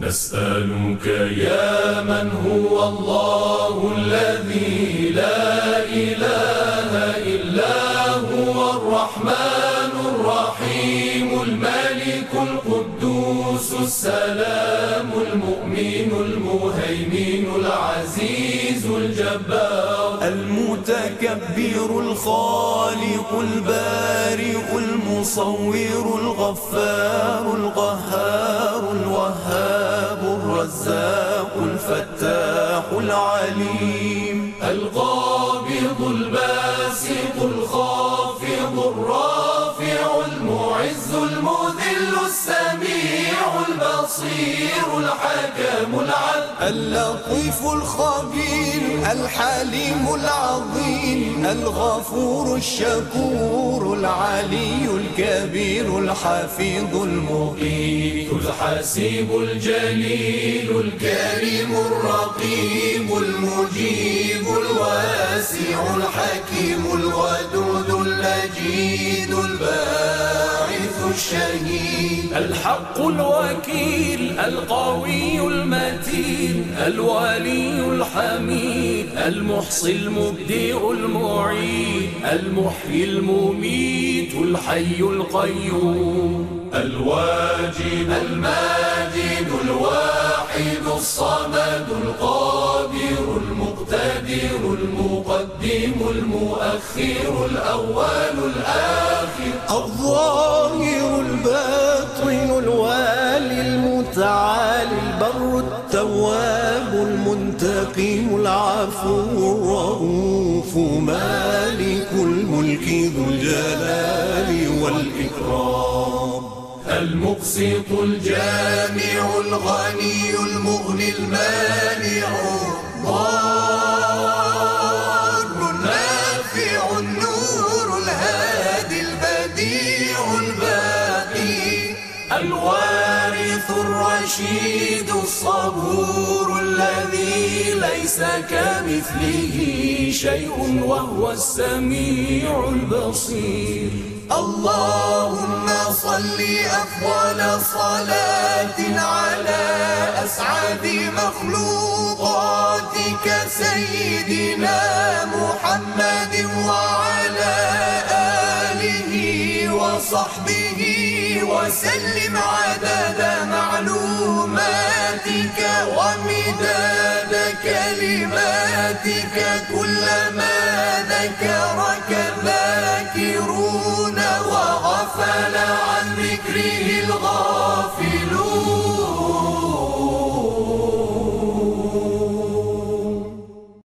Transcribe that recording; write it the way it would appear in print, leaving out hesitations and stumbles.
نسألك يا من هو الله الذي لا إله إلا هو الرحمن الرحيم الملك القدوس السلام المؤمن المهيمن العزيز الجبار المتكبر الخالق البارئ المصور الغفار القهار الوهاب الرزاق الفتاح العليم القابض الباسط الخافض الرافع المعز المذل السميع البصير الحكم العدل اللطيف الخبير الحليم العظيم الغفور الشكور العلي الكبير الحفيظ المقيت الحسيب الجليل الكريم الرقيب المجيب الواسع الحكيم الودود المجيد الباعث الشهيد الحق الوكيل القوي المتين الولي الحميد المحصي المبدئ المعيد المحيي المميت الحي القيوم الواجد الماجد الواحد الصمد القادر المقتدر المقدم المؤخر الأول الآخر الظاهر الباطن الوالي المتعالي البر التواب المنتقم العفو الرؤوف مالك الملك ذو الجلال والإكرام المقسط الجامع الغني المغني المانع الضار النافع النور الهادي البديع الباقي الوارث الرشيد الصبور الذي ليس كمثله شيء وهو السميع البصير اللهم صل أفضل صلاة على أسعد مخلوقاتك سيدنا محمد وعلى آله وصحبه وسلم عدد معلوماتك ومداد كلماتك كلما ذكرك الذاكرون وغفل عن ذكره الغافلون